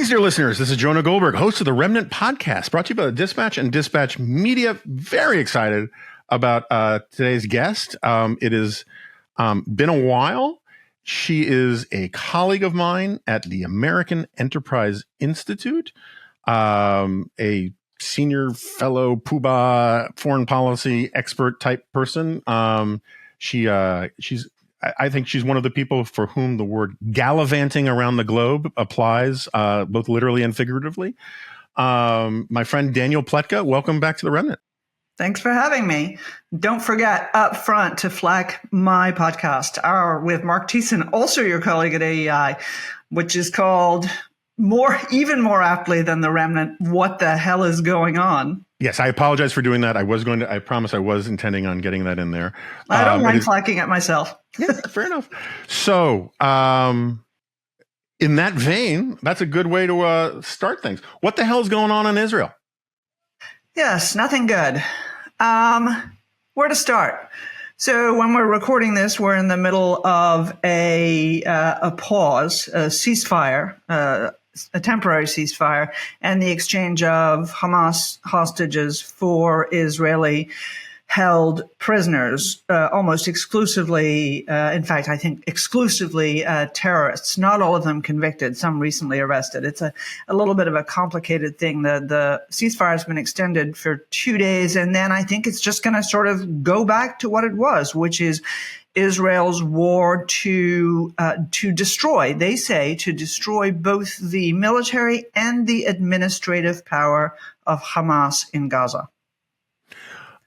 Greetings, dear listeners. This is Jonah Goldberg, host of the Remnant podcast, brought to you by the Dispatch and Dispatch Media. Very excited about today's guest. It has been a while. She is a colleague of mine at the American Enterprise Institute, a senior fellow Poobah foreign policy expert type person. I think she's one of the people for whom the word gallivanting around the globe applies, both literally and figuratively. My friend Danielle Pletka, welcome back to the Remnant. Thanks for having me. Don't forget up front to flag my podcast, with Mark Thiessen, also your colleague at AEI, which is called even more aptly than the Remnant, What the Hell is Going On? Yes, I apologize for doing that. I promise I was intending on getting that in there. I don't mind flagging it myself. Yeah, fair enough. So, in that vein, that's a good way to start things. What the hell is going on in Israel? Yes, nothing good. Where to start? So when we're recording this, we're in the middle of a pause, a ceasefire, a temporary ceasefire, and the exchange of Hamas hostages for Israeli held prisoners, almost exclusively, in fact, I think exclusively terrorists, not all of them convicted, some recently arrested. It's a little bit of a complicated thing. The ceasefire has been extended for 2 days, and then I think it's just going to sort of go back to what it was, which is Israel's war to destroy, they say, to destroy both the military and the administrative power of Hamas in Gaza.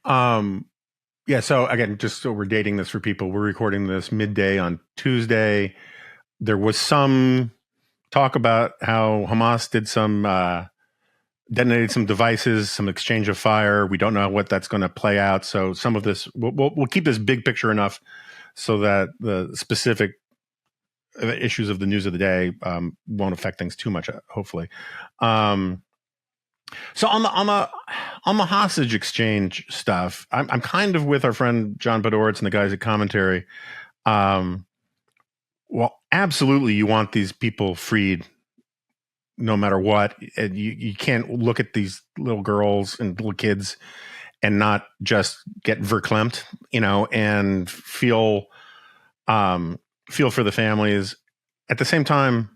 Yeah. So again, just so we're dating this for people, we're recording this midday on Tuesday. There was some talk about how Hamas did detonated some devices, some exchange of fire. We don't know what that's going to play out. So some of this, we'll keep this big picture enough so that the specific issues of the news of the day won't affect things too much, hopefully. So on the hostage exchange stuff, I'm kind of with our friend John Podhoretz and the guys at Commentary. Well, absolutely, you want these people freed, no matter what. You can't look at these little girls and little kids and not just get verklempt, and feel for the families. At the same time,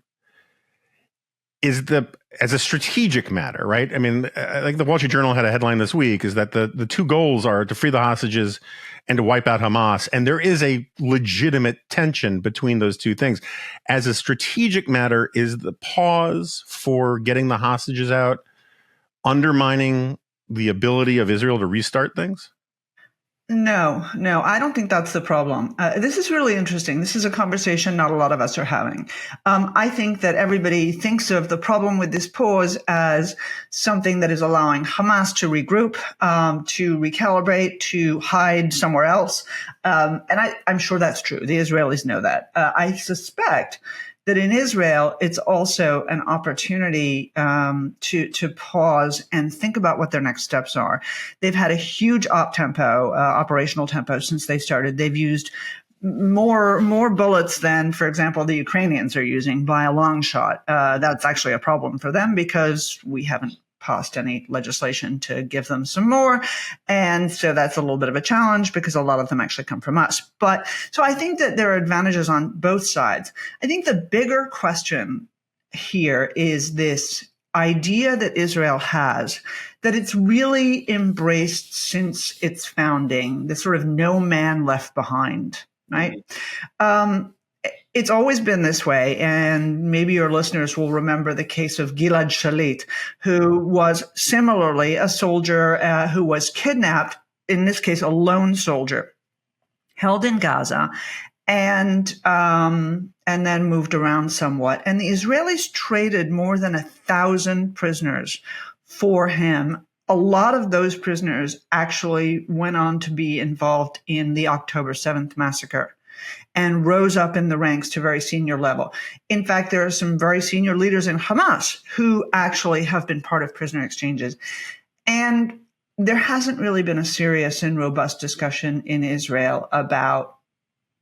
as a strategic matter, right? I mean, like the Wall Street Journal had a headline this week, is that the two goals are to free the hostages and to wipe out Hamas. And there is a legitimate tension between those two things. As a strategic matter, is the pause for getting the hostages out undermining the ability of Israel to restart things? No, I don't think that's the problem. This is really interesting. This is a conversation not a lot of us are having. I think that everybody thinks of the problem with this pause as something that is allowing Hamas to regroup, to recalibrate, to hide somewhere else. And I'm sure that's true. The Israelis know that. I suspect that in Israel, it's also an opportunity to pause and think about what their next steps are. They've had a huge operational tempo since they started. They've used more bullets than, for example, the Ukrainians are using by a long shot. That's actually a problem for them because we haven't passed any legislation to give them some more. And so that's a little bit of a challenge because a lot of them actually come from us. But so I think that there are advantages on both sides. I think the bigger question here is this idea that Israel has that it's really embraced since its founding, the sort of no man left behind, right? It's always been this way, and maybe your listeners will remember the case of Gilad Shalit, who was similarly a soldier who was kidnapped, in this case, a lone soldier, held in Gaza, and then moved around somewhat. And the Israelis traded more than 1,000 prisoners for him. A lot of those prisoners actually went on to be involved in the October 7th massacre and rose up in the ranks to very senior level. In fact, there are some very senior leaders in Hamas who actually have been part of prisoner exchanges. And there hasn't really been a serious and robust discussion in Israel about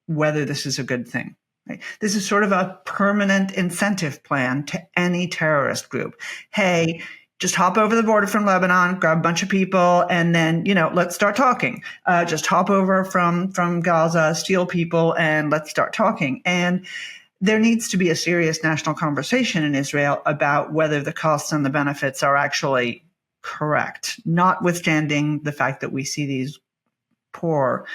whether this is a good thing. Right? This is sort of a permanent incentive plan to any terrorist group. Hey, just hop over the border from Lebanon, grab a bunch of people, and then, let's start talking. Just hop over from Gaza, steal people, and let's start talking. And there needs to be a serious national conversation in Israel about whether the costs and the benefits are actually correct, notwithstanding the fact that we see these poor,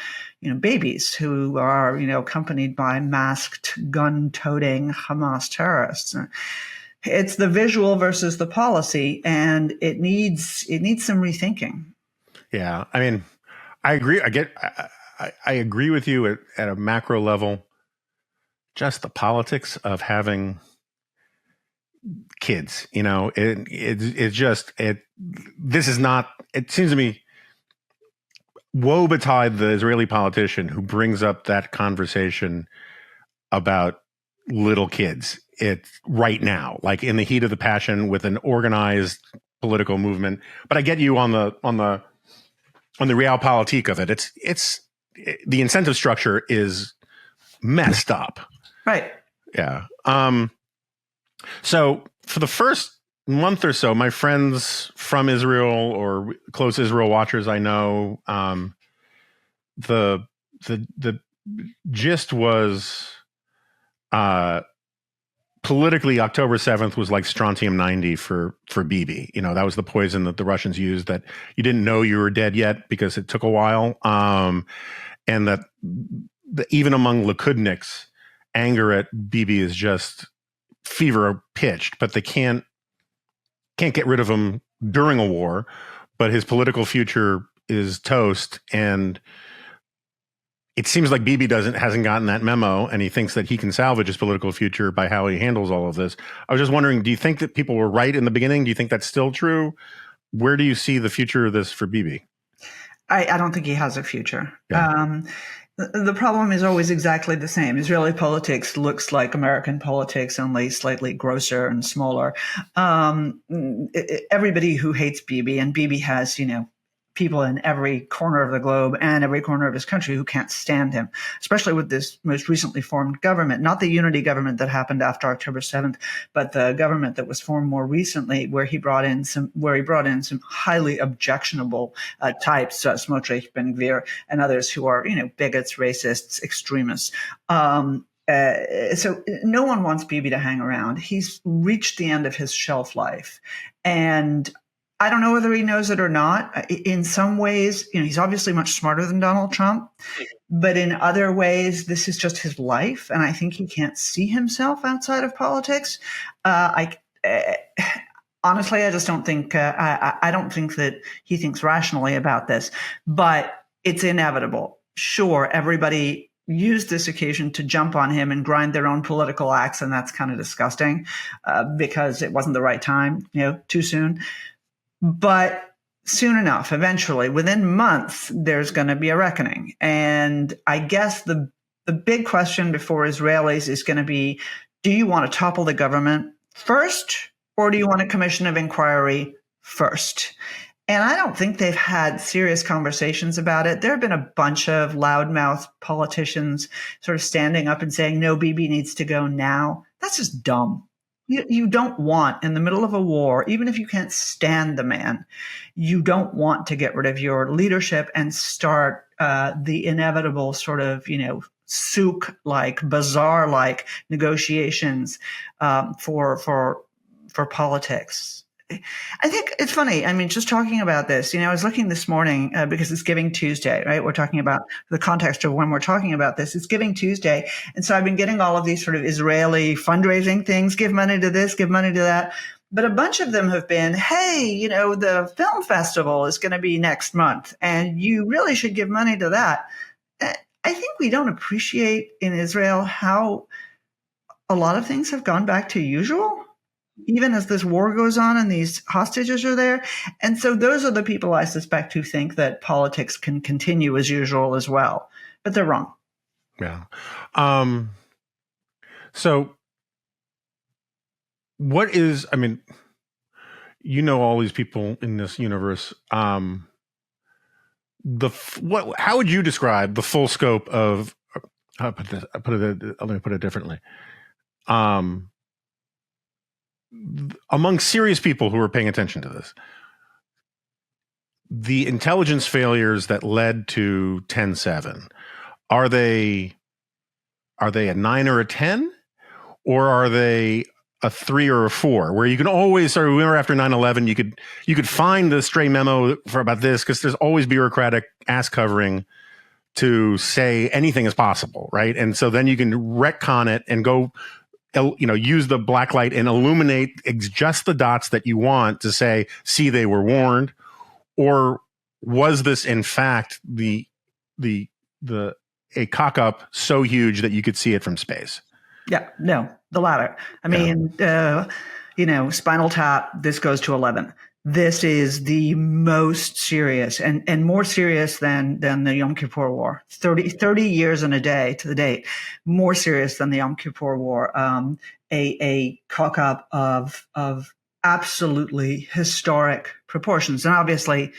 babies who are, accompanied by masked, gun-toting Hamas terrorists. It's the visual versus the policy, and it needs some rethinking. Yeah, I mean, I agree. I agree with you at a macro level. Just the politics of having kids, this is not. It seems to me, woe betide the Israeli politician who brings up that conversation about little kids. It's right now, like in the heat of the passion with an organized political movement. But I get you on the realpolitik of it. It's the incentive structure is messed up. Right. Yeah. So for the first month or so, my friends from Israel or close Israel watchers I know, the gist was politically October 7th was like strontium 90 for Bibi. That was the poison that the Russians used, that you didn't know you were dead yet because it took a while. And that even among Likudniks, anger at Bibi is just fever pitched, but they can't get rid of him during a war, but his political future is toast. And it seems like Bibi hasn't gotten that memo, and he thinks that he can salvage his political future by how he handles all of this. I was just wondering, do you think that people were right in the beginning? Do you think that's still true? Where do you see the future of this for Bibi? I don't think he has a future. Yeah. The problem is always exactly the same. Israeli politics looks like American politics, only slightly grosser and smaller. Everybody who hates Bibi, and Bibi has, people in every corner of the globe and every corner of his country who can't stand him, especially with this most recently formed government, not the unity government that happened after October 7th, but the government that was formed more recently, where he brought in some highly objectionable types, Smotrich, Ben-Gvir, and others who are, bigots, racists, extremists. So no one wants Bibi to hang around. He's reached the end of his shelf life. And I don't know whether he knows it or not. In some ways, he's obviously much smarter than Donald Trump, but in other ways, this is just his life. And I think he can't see himself outside of politics. Honestly, I just don't think, I don't think that he thinks rationally about this, but it's inevitable. Sure, everybody used this occasion to jump on him and grind their own political axe. And that's kind of disgusting because it wasn't the right time, too soon. But soon enough, eventually, within months, there's going to be a reckoning. And I guess the big question before Israelis is going to be, do you want to topple the government first, or do you want a commission of inquiry first? And I don't think they've had serious conversations about it. There have been a bunch of loudmouth politicians sort of standing up and saying, no, Bibi needs to go now. That's just dumb. You don't want, in the middle of a war, even if you can't stand the man, you don't want to get rid of your leadership and start the inevitable sort of, souk-like, bazaar-like negotiations for politics. I think it's funny. I mean, just talking about this, I was looking this morning because it's Giving Tuesday, right? We're talking about the context of when we're talking about this. It's Giving Tuesday. And so I've been getting all of these sort of Israeli fundraising things, give money to this, give money to that. But a bunch of them have been, hey, the film festival is going to be next month, and you really should give money to that. I think we don't appreciate in Israel how a lot of things have gone back to usual, even as this war goes on and these hostages are there. And so those are the people, I suspect, who think that politics can continue as usual as well. But they're wrong. Yeah. So what is, all these people in this universe. How would you describe the full scope of let me put it differently. Among serious people who are paying attention to this, the intelligence failures that led to 10/7, are they a 9 or a 10, or are they a 3 or a 4? Where you can always, sorry, remember after 9/11, you could find the stray memo for about this, because there's always bureaucratic ass covering to say anything is possible, right? And so then you can retcon it and go, use the black light and illuminate just the dots that you want to say, see, they were warned. Or was this in fact a cock up so huge that you could see it from space? Yeah, no, the latter. I mean, Spinal Tap, this goes to 11. This is the most serious and more serious than the Yom Kippur War. 30 years and a day to the date, more serious than the Yom Kippur War. A cock up of absolutely historic proportions, and obviously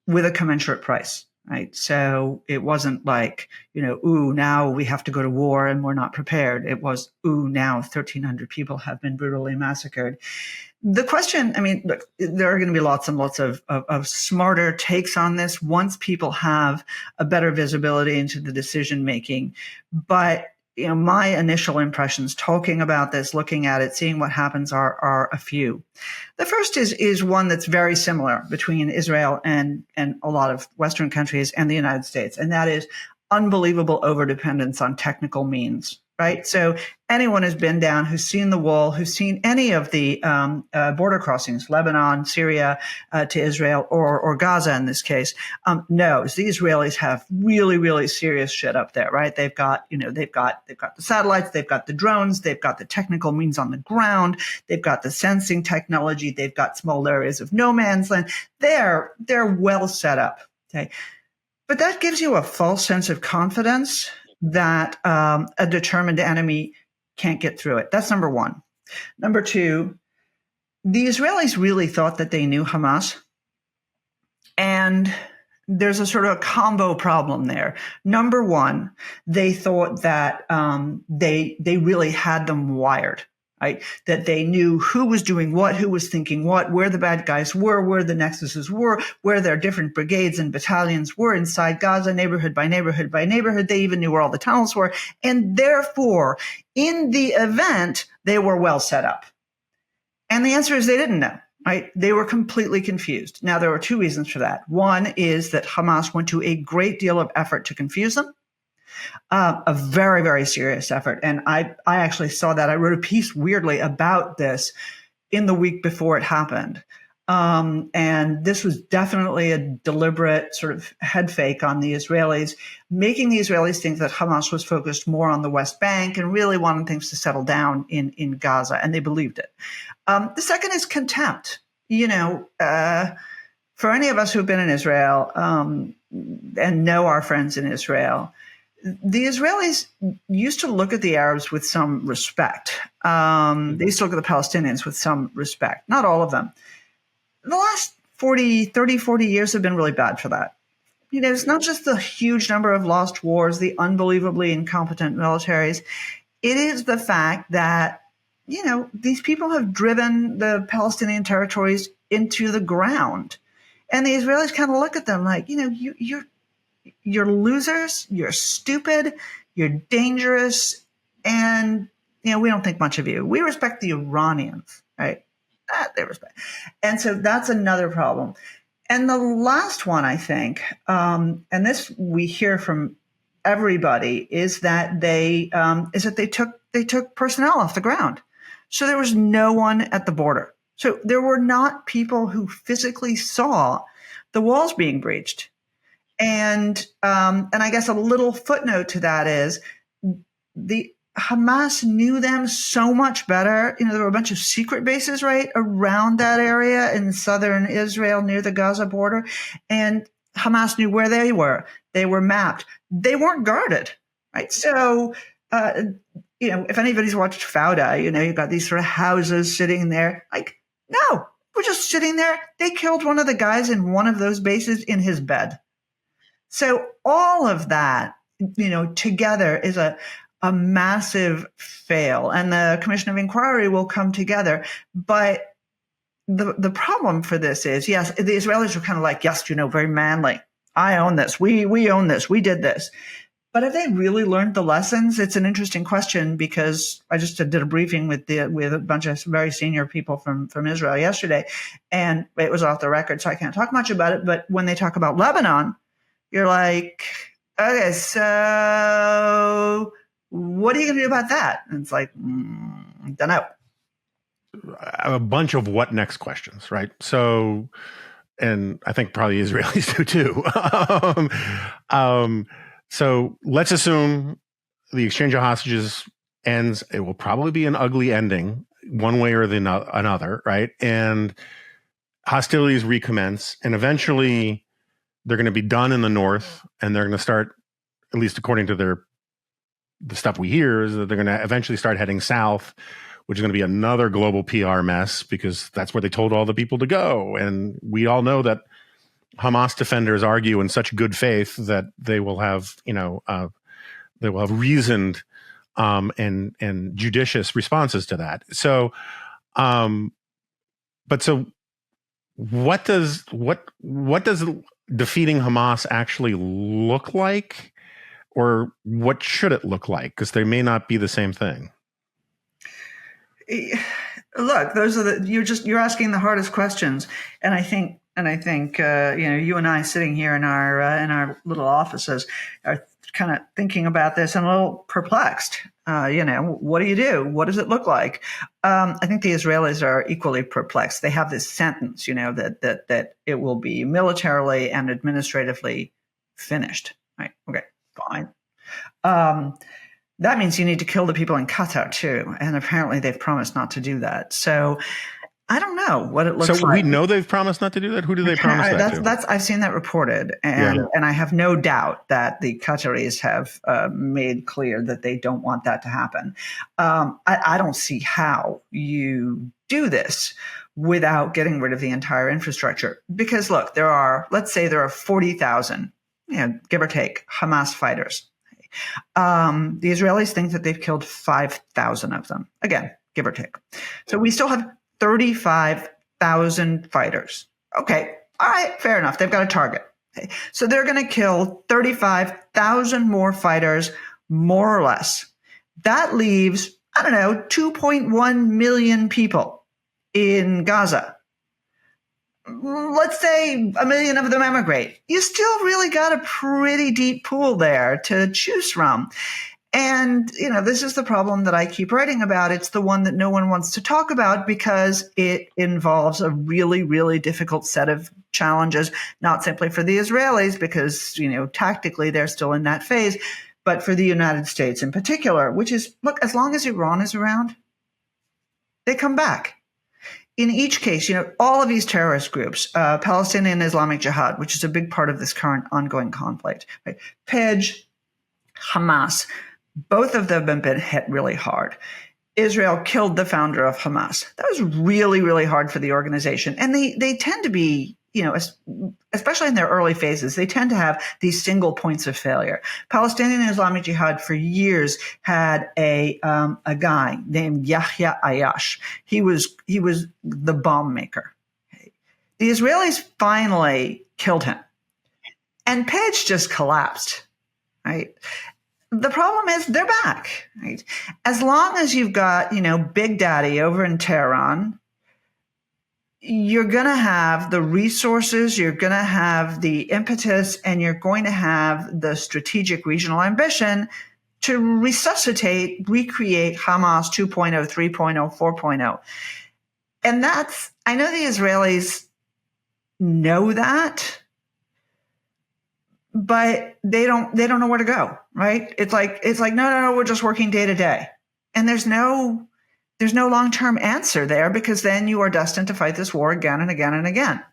with a commensurate price. Right. So it wasn't like, now we have to go to war and we're not prepared. It was, now 1,300 people have been brutally massacred. The question, I mean, look, there are going to be lots and lots of smarter takes on this once people have a better visibility into the decision making. But my initial impressions talking about this, looking at it, seeing what happens are a few. The first is one that's very similar between Israel and a lot of Western countries and the United States, and that is unbelievable overdependence on technical means. Right. So anyone who's been down, who's seen the wall, who's seen any of the border crossings, Lebanon, Syria to Israel, or Gaza in this case, knows the Israelis have really, really serious shit up there. Right. They've got the satellites, they've got the drones, they've got the technical means on the ground, they've got the sensing technology, they've got small areas of no man's land. They're well set up. Okay. But that gives you a false sense of confidence that a determined enemy can't get through it. That's number one. Number two, the Israelis really thought that they knew Hamas. And there's a sort of a combo problem there. Number one, they thought that they really had them wired. Right? That they knew who was doing what, who was thinking what, where the bad guys were, where the nexuses were, where their different brigades and battalions were inside Gaza, neighborhood by neighborhood by neighborhood. They even knew where all the tunnels were. And therefore, in the event, they were well set up. And the answer is they didn't know. Right? They were completely confused. Now, there were two reasons for that. One is that Hamas went to a great deal of effort to confuse them. A very, very serious effort. And I actually saw that. I wrote a piece weirdly about this in the week before it happened. And this was definitely a deliberate sort of head fake on the Israelis, making the Israelis think that Hamas was focused more on the West Bank and really wanted things to settle down in Gaza. And they believed it. The second is contempt. For any of us who've been in Israel and know our friends in Israel, the Israelis used to look at the Arabs with some respect. They used to look at the Palestinians with some respect. Not all of them. The last 40 years have been really bad for that. It's not just the huge number of lost wars, the unbelievably incompetent militaries. It is the fact that, these people have driven the Palestinian territories into the ground. And the Israelis kind of look at them like, you're losers, you're stupid, you're dangerous, and we don't think much of you. We respect the Iranians, right? That they respect. And so that's another problem. And the last one, I think, and this we hear from everybody, is that they took personnel off the ground. So there was no one at the border. So there were not people who physically saw the walls being breached. And I guess a little footnote to that is the Hamas knew them so much better. There were a bunch of secret bases right around that area in southern Israel near the Gaza border. And Hamas knew where they were. They were mapped. They weren't guarded, right? So, if anybody's watched Fauda, you've got these sort of houses sitting there. Like, no, we're just sitting there. They killed one of the guys in one of those bases in his bed. So all of that together is a massive fail, and the Commission of Inquiry will come together. But the problem for this is, yes, the Israelis are kind of like, yes, very manly. I own this. We own this. We did this. But have they really learned the lessons? It's an interesting question, because I just did a briefing with a bunch of very senior people from Israel yesterday, and it was off the record, so I can't talk much about it. But when they talk about Lebanon, you're like, okay, so what are you going to do about that? And it's like, don't know. A bunch of what next questions, right? So, and I think probably Israelis do too. So let's assume the exchange of hostages ends. It will probably be an ugly ending, one way or another, right? And hostilities recommence, and eventually they're going to be done in the north, and they're going to start, at least according to the stuff we hear, is that they're going to eventually start heading south, which is going to be another global PR mess, because that's where they told all the people to go. And we all know that Hamas defenders argue in such good faith that they will have, reasoned and judicious responses to that. So, so what does defeating Hamas actually look like, or what should it look like? Because they may not be the same thing. Look, you're asking the hardest questions, and I think you and I sitting here in our little offices are kind of thinking about this and a little perplexed. What do you do? What does it look like? I think the Israelis are equally perplexed. They have this sentence, that it will be militarily and administratively finished. Right? Okay, fine. That means you need to kill the people in Qatar too, and apparently they've promised not to do that. So I don't know what it looks like. So we know they've promised not to do that? Who do they promise that to? I've seen that reported, and I have no doubt that the Qataris have made clear that they don't want that to happen. I don't see how you do this without getting rid of the entire infrastructure. Because look, let's say there are 40,000, give or take, Hamas fighters. The Israelis think that they've killed 5,000 of them. Again, give or take. So we still have 35,000 fighters. Okay. All right. Fair enough. They've got a target. Okay. So they're going to kill 35,000 more fighters, more or less. That leaves, 2.1 million people in Gaza. Let's say 1 million of them emigrate. You still really got a pretty deep pool there to choose from. And, this is the problem that I keep writing about. It's the one that no one wants to talk about, because it involves a really, really difficult set of challenges, not simply for the Israelis, because, tactically they're still in that phase, but for the United States in particular, which is, look, as long as Iran is around, they come back. In each case, all of these terrorist groups, Palestinian Islamic Jihad, which is a big part of this current ongoing conflict, right? PEJ, Hamas, both of them have been hit really hard. Israel killed the founder of Hamas. That was really, really hard for the organization. And they tend to be, especially in their early phases, they tend to have these single points of failure. Palestinian Islamic Jihad for years had a guy named Yahya Ayash. He was the bomb maker. The Israelis finally killed him, and PEJ just collapsed, right? The problem is they're back, right? As long as you've got, Big Daddy over in Tehran, you're going to have the resources, you're going to have the impetus, and you're going to have the strategic regional ambition to recreate Hamas 2.0, 3.0, 4.0. And I know the Israelis know that, but they don't know where to go, right? It's like, no, we're just working day to day. And there's no long-term answer there, because then you are destined to fight this war again and again and again.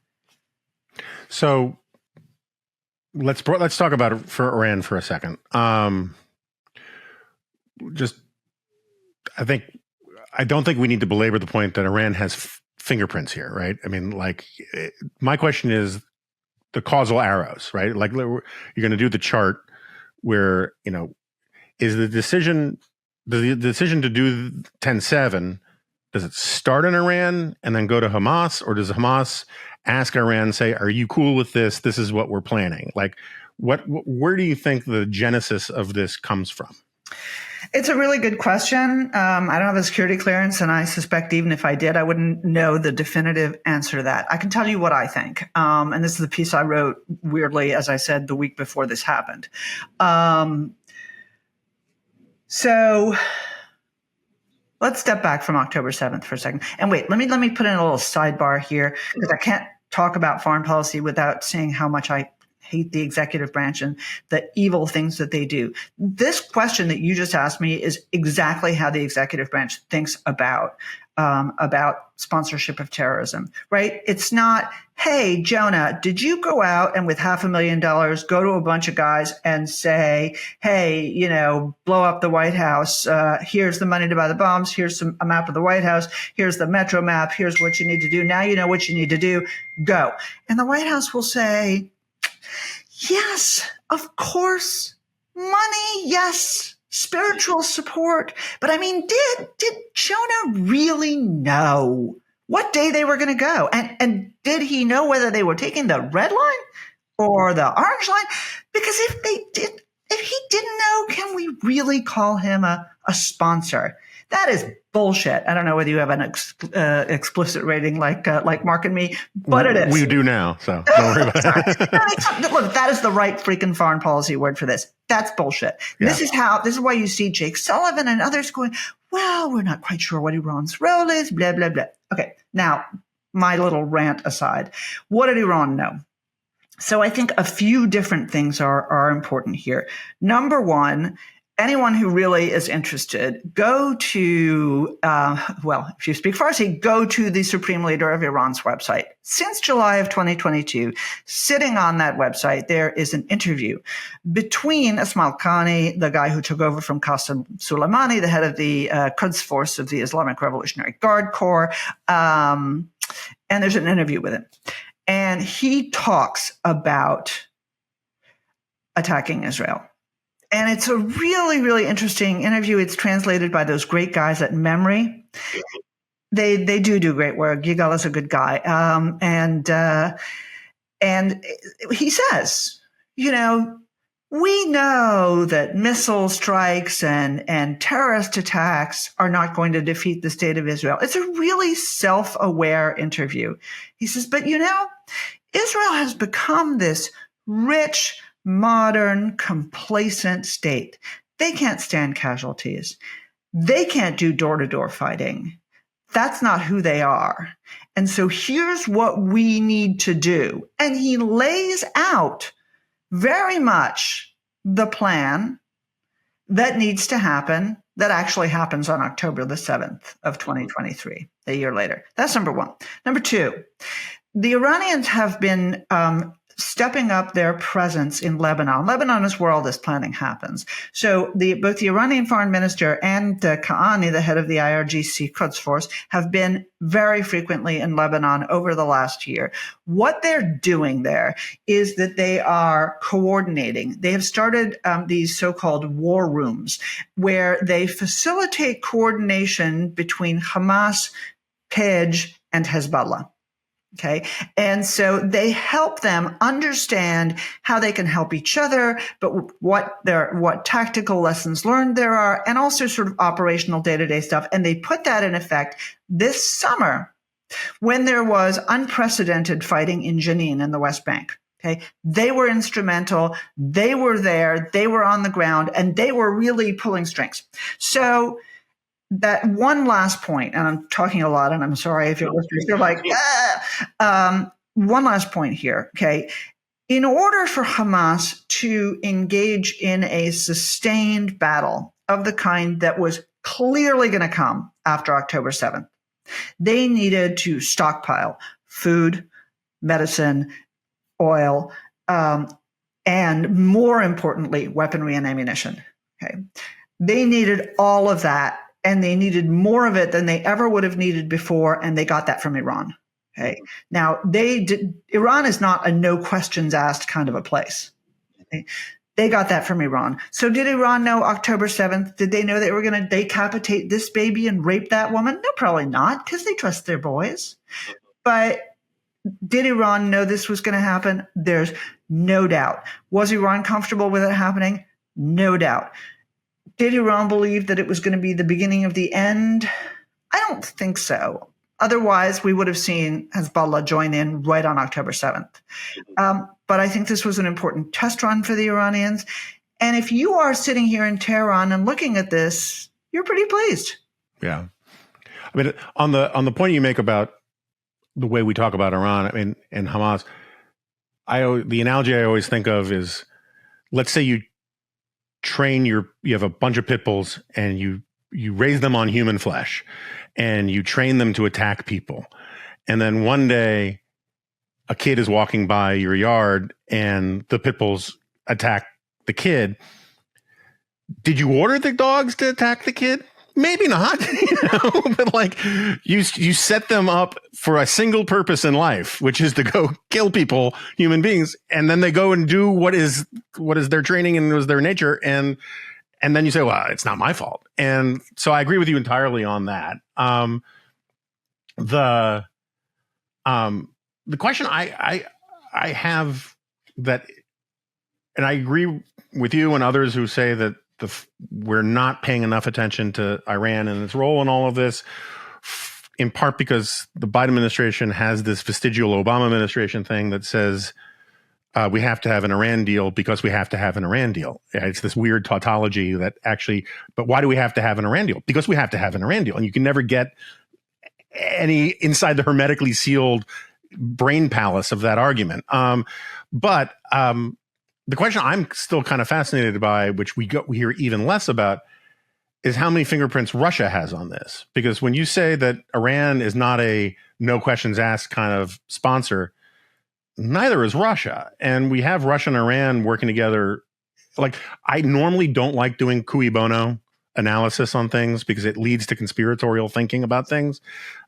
So let's talk about it for Iran for a second. I don't think we need to belabor the point that Iran has fingerprints here, right? I mean, my question is the causal arrows, right? Like, you're going to do the chart where, is the decision to do 10-7, does it start in Iran and then go to Hamas, or does Hamas ask Iran, say, are you cool with this? This is what we're planning. Like, where do you think the genesis of this comes from? It's a really good question. I don't have a security clearance, and I suspect even if I did, I wouldn't know the definitive answer to that. I can tell you what I think. And this is the piece I wrote, weirdly, as I said, the week before this happened. So let's step back from October 7th for a second. And wait, let me put in a little sidebar here, because I can't talk about foreign policy without saying how much I hate the executive branch and the evil things that they do. This question that you just asked me is exactly how the executive branch thinks about sponsorship of terrorism, right? It's not, hey, Jonah, did you go out and with $500,000 go to a bunch of guys and say, hey, blow up the White House. Here's the money to buy the bombs. Here's a map of the White House. Here's the metro map. Here's what you need to do. Now you know what you need to do. Go. And the White House will say, yes, of course, money, yes, spiritual support. But I mean, did Jonah really know what day they were going to go? And did he know whether they were taking the red line or the orange line? Because if he didn't know, can we really call him a sponsor? That is bullshit. I don't know whether you have an explicit rating like Mark and me, but it is. We do now, so don't worry about it. Look, that is the right freaking foreign policy word for this. That's bullshit. Yeah. This is why you see Jake Sullivan and others going, well, we're not quite sure what Iran's role is, blah, blah, blah. Okay, now, my little rant aside, what did Iran know? So I think a few different things are important here. Number one, anyone who really is interested, go to, if you speak Farsi, go to the Supreme Leader of Iran's website. Since July of 2022, sitting on that website, there is an interview between Ismail Qani, the guy who took over from Qasem Soleimani, the head of the Quds Force of the Islamic Revolutionary Guard Corps, and there's an interview with him. And he talks about attacking Israel. And it's a really, really interesting interview. It's translated by those great guys at Memory. They do great work. Yigal is a good guy. And he says, we know that missile strikes and terrorist attacks are not going to defeat the state of Israel. It's a really self-aware interview. He says, but Israel has become this rich, modern, complacent state. They can't stand casualties. They can't do door-to-door fighting. That's not who they are. And so here's what we need to do. And he lays out very much the plan that needs to happen that actually happens on October the 7th of 2023, a year later. That's number one. Number two, the Iranians have been stepping up their presence in Lebanon. Lebanon is where all this planning happens. So both the Iranian foreign minister and Qani, the head of the IRGC Quds Force, have been very frequently in Lebanon over the last year. What they're doing there is that they are coordinating. They have started these so-called war rooms where they facilitate coordination between Hamas, PEJ, and Hezbollah. Okay. And so they help them understand how they can help each other, but what tactical lessons learned there are, and also sort of operational day-to-day stuff. And they put that in effect this summer when there was unprecedented fighting in Jenin in the West Bank. Okay. They were instrumental. They were there. They were on the ground, and they were really pulling strings. So that one last point, and I'm talking a lot, and I'm sorry if you're listeners, you're like, one last point here, okay? In order for Hamas to engage in a sustained battle of the kind that was clearly going to come after October 7th, they needed to stockpile food, medicine, oil, and more importantly, weaponry and ammunition, okay? They needed all of that. And they needed more of it than they ever would have needed before, and they got that from Iran. Okay. Now, Iran is not a no questions asked kind of a place. Okay? They got that from Iran. So did Iran know October 7th? Did they know they were going to decapitate this baby and rape that woman? No, probably not, because they trust their boys. But did Iran know this was going to happen? There's no doubt. Was Iran comfortable with it happening? No doubt. Did Iran believe that it was going to be the beginning of the end? I don't think so. Otherwise, we would have seen Hezbollah join in right on October 7th. But I think this was an important test run for the Iranians. And if you are sitting here in Tehran and looking at this, you're pretty pleased. Yeah. I mean, on the point you make about the way we talk about Iran, I mean, and Hamas, the analogy I always think of is, let's say you have a bunch of pit bulls and you raise them on human flesh and you train them to attack people. And then one day a kid is walking by your yard and the pit bulls attack the kid. Did you order the dogs to attack the kid? Maybe not, but like you set them up for a single purpose in life, which is to go kill people, human beings, and then they go and do what is their training and was their nature, and then you say, well, it's not my fault. And so I agree with you entirely on that. The question I have that, and I agree with you and others who say that we're not paying enough attention to Iran and its role in all of this, in part because the Biden administration has this vestigial Obama administration thing that says we have to have an Iran deal because we have to have an Iran deal. It's this weird tautology that actually, but why do we have to have an Iran deal? Because we have to have an Iran deal. And you can never get any inside the hermetically sealed brain palace of that argument. But the question I'm still kind of fascinated by, which we hear even less about, is how many fingerprints Russia has on this. Because when you say that Iran is not a no questions asked kind of sponsor, neither is Russia. And we have Russia and Iran working together. Like, I normally don't like doing cui bono analysis on things because it leads to conspiratorial thinking about things.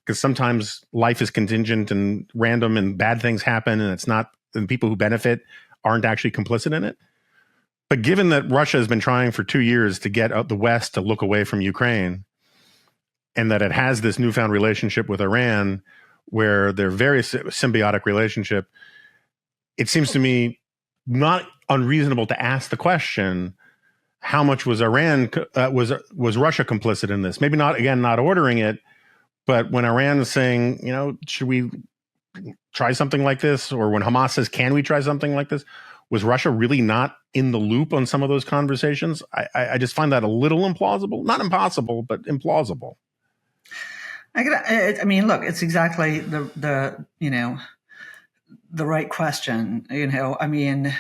Because sometimes life is contingent and random and bad things happen, and people who benefit aren't actually complicit in it. But given that Russia has been trying for 2 years to get the West to look away from Ukraine, and that it has this newfound relationship with Iran, where they're very symbiotic relationship, it seems to me not unreasonable to ask the question: how much was was Russia complicit in this? Maybe not ordering it, but when Iran is saying, should we try something like this? Or when Hamas says, can we try something like this? Was Russia really not in the loop on some of those conversations? I just find that a little implausible. Not impossible, but implausible. I mean, look, it's exactly the right question. I mean,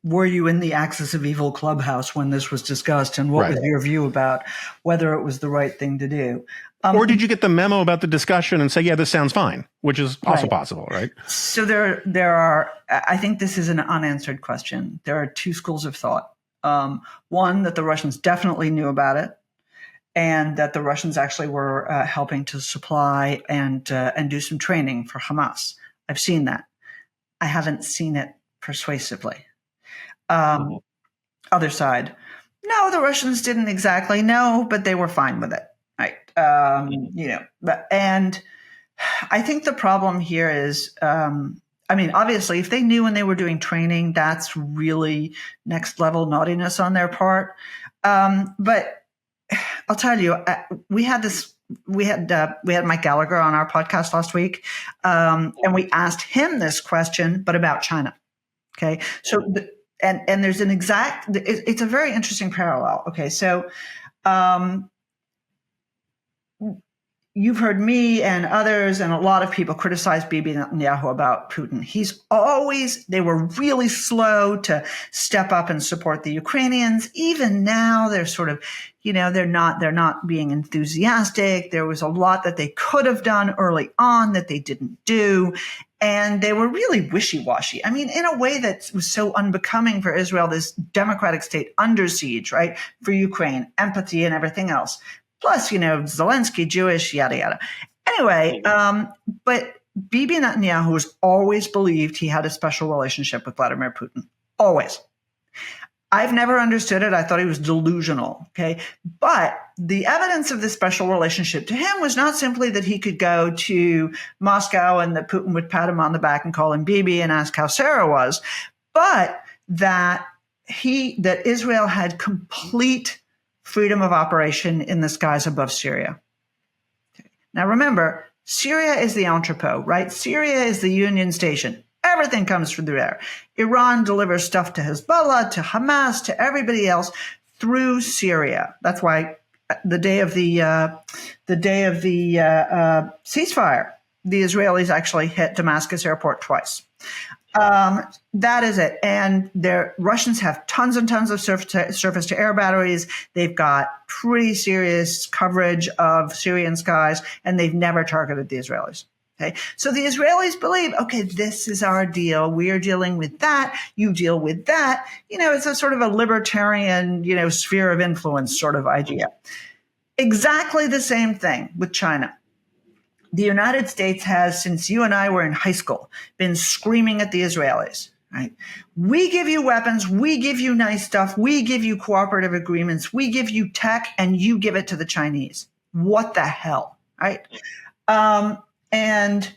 were you in the Axis of Evil clubhouse when this was discussed, and what was your view about whether it was the right thing to do? Or did you get the memo about the discussion and say, yeah, this sounds fine, which is also possible, right? So there are, I think this is an unanswered question. There are two schools of thought. One, that the Russians definitely knew about it, and that the Russians actually were helping to supply and do some training for Hamas. I've seen that. I haven't seen it persuasively. Other side, no, the Russians didn't exactly know, but they were fine with it. Right. And I think the problem here is, obviously, if they knew when they were doing training, that's really next level naughtiness on their part. But I'll tell you, we had Mike Gallagher on our podcast last week, and we asked him this question, but about China. Okay. So, and there's it's a very interesting parallel. Okay. So, you've heard me and others and a lot of people criticize Bibi Netanyahu about Putin. They were really slow to step up and support the Ukrainians. Even now, they're sort of, they're not being enthusiastic. There was a lot that they could have done early on that they didn't do. And they were really wishy-washy. I mean, in a way that was so unbecoming for Israel, this democratic state under siege, right? For Ukraine, empathy and everything else. Plus, Zelensky, Jewish, yada, yada. Anyway, but Bibi Netanyahu has always believed he had a special relationship with Vladimir Putin. Always. I've never understood it. I thought he was delusional. Okay. But the evidence of this special relationship to him was not simply that he could go to Moscow and that Putin would pat him on the back and call him Bibi and ask how Sarah was, but that that Israel had complete freedom of operation in the skies above Syria. Okay. Now remember, Syria is the entrepot, right? Syria is the Union Station. Everything comes through there. Iran delivers stuff to Hezbollah, to Hamas, to everybody else through Syria. That's why the day of the ceasefire, the Israelis actually hit Damascus airport twice. That is it. And the Russians have tons and tons of surface to air batteries. They've got pretty serious coverage of Syrian skies, and they've never targeted the Israelis. Okay. So the Israelis believe, okay, this is our deal. We are dealing with that. You deal with that. It's a sort of a libertarian, sphere of influence sort of idea. Exactly the same thing with China. The United States has, since you and I were in high school, been screaming at the Israelis, right? We give you weapons. We give you nice stuff. We give you cooperative agreements. We give you tech, and you give it to the Chinese. What the hell, right? And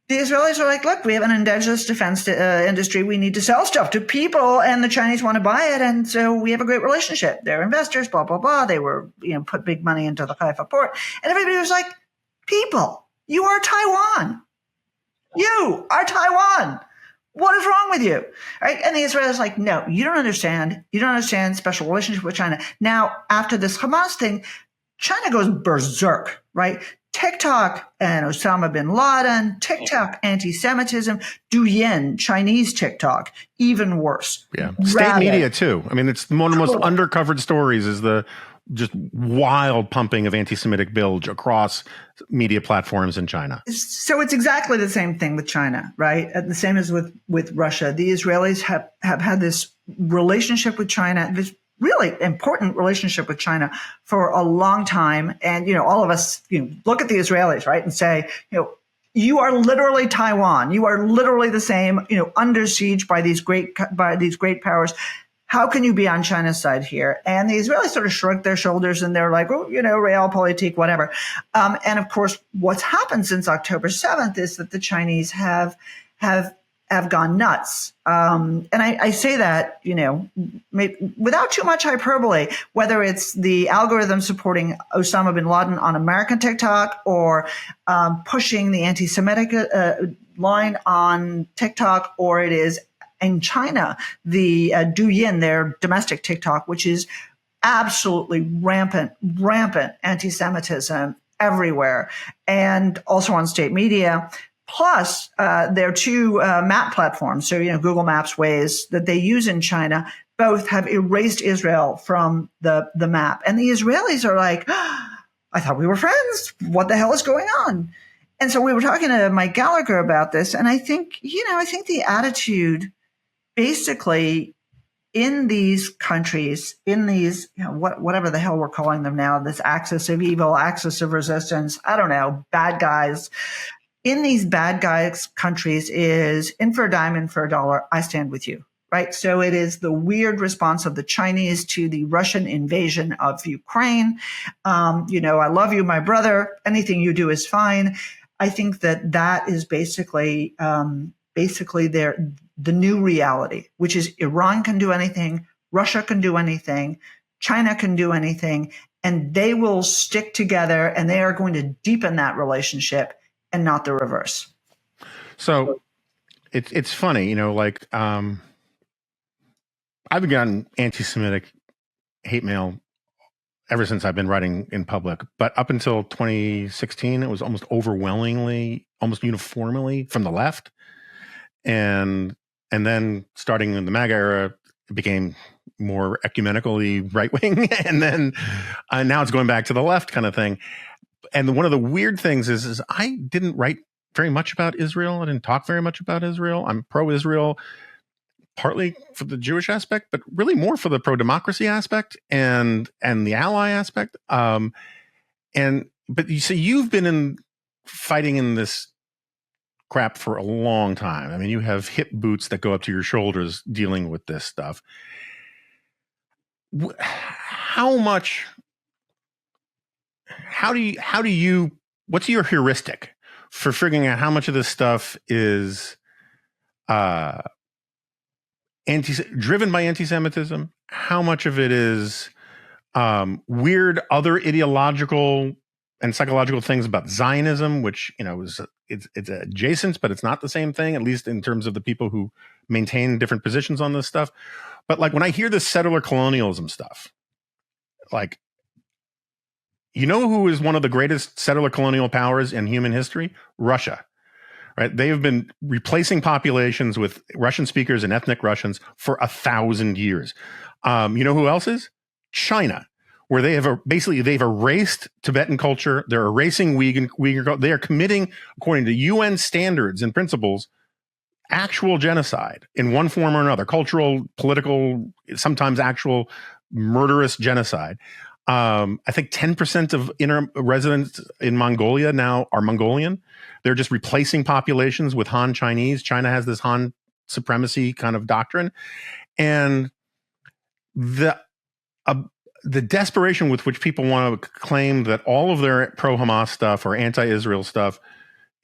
the Israelis are like, look, we have an indigenous defense industry. We need to sell stuff to people, and the Chinese want to buy it. And so we have a great relationship. They're investors, blah, blah, blah. They were, put big money into the Haifa port. And everybody was like, people, you are Taiwan. You are Taiwan. What is wrong with you? Right? And the Israelis are like, no, you don't understand. You don't understand special relationship with China. Now, after this Hamas thing, China goes berserk, right? TikTok and Osama bin Laden, TikTok anti-Semitism, Douyin, Chinese TikTok, even worse. Yeah. State media too. I mean, it's one of the most undercovered stories is the just wild pumping of anti-Semitic bilge across media platforms in China. So it's exactly the same thing with China, right? The same as with Russia. The Israelis have had this relationship with China, this really important relationship with China for a long time. And, all of us, look at the Israelis, right, and say, you are literally Taiwan. You are literally the same, under siege by these great powers. How can you be on China's side here? And the Israelis sort of shrugged their shoulders and they're like, oh, realpolitik, whatever. And of course, what's happened since October 7th is that the Chinese have gone nuts. And I say that, without too much hyperbole, whether it's the algorithm supporting Osama bin Laden on American TikTok or pushing the anti-Semitic line on TikTok, or it is in China, the Douyin, their domestic TikTok, which is absolutely rampant anti-Semitism everywhere, and also on state media. Plus, their two map platforms, so Google Maps, Waze, that they use in China, both have erased Israel from the map. And the Israelis are like, I thought we were friends. What the hell is going on? And so we were talking to Mike Gallagher about this, and I think the attitude basically in these countries, in these, whatever the hell we're calling them now, this axis of evil, axis of resistance, I don't know, bad guys. In these bad guys countries is in for a dime, in for a dollar, I stand with you, right? So it is the weird response of the Chinese to the Russian invasion of Ukraine. I love you, my brother. Anything you do is fine. I think that is basically the new reality, which is Iran can do anything, Russia can do anything, China can do anything, and they will stick together and they are going to deepen that relationship and not the reverse. So it's funny, I've gotten anti-Semitic hate mail ever since I've been writing in public, but up until 2016, it was almost overwhelmingly, almost uniformly from the left. And then starting in the MAGA era, it became more ecumenically right-wing. And then now it's going back to the left kind of thing. And one of the weird things is I didn't write very much about Israel. I didn't talk very much about Israel. I'm pro-Israel, partly for the Jewish aspect, but really more for the pro-democracy aspect and the ally aspect. But you see, you've been fighting in this crap for a long time. I mean, you have hip boots that go up to your shoulders dealing with this stuff. how much, how do you, what's your heuristic for figuring out how much of this stuff is driven by anti-Semitism? How much of it is weird other ideological and psychological things about Zionism, which, you know, it's adjacent, but it's not the same thing, at least in terms of the people who maintain different positions on this stuff. But like when I hear this settler colonialism stuff, like, you know who is one of the greatest settler colonial powers in human history? Russia, right? They have been replacing populations with Russian speakers and ethnic Russians for 1,000 years. You know who else is? China, where they have they've erased Tibetan culture. They're erasing Uyghur culture. They are committing, according to UN standards and principles, actual genocide in one form or another, cultural, political, sometimes actual murderous genocide. I think 10% of residents in Mongolia now are Mongolian. They're just replacing populations with Han Chinese. China has this Han supremacy kind of doctrine. And the desperation with which people want to claim that all of their pro-Hamas stuff or anti-Israel stuff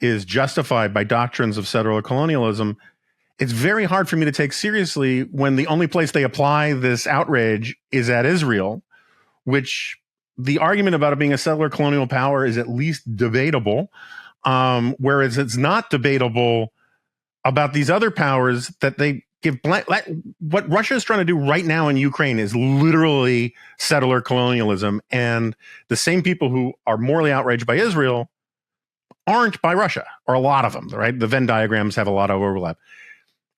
is justified by doctrines of settler colonialism, it's very hard for me to take seriously when the only place they apply this outrage is at Israel, which the argument about it being a settler colonial power is at least debatable, whereas it's not debatable about these other powers that they give. What Russia is trying to do right now in Ukraine is literally settler colonialism, and the same people who are morally outraged by Israel aren't by Russia, or a lot of them, right? The Venn diagrams have a lot of overlap.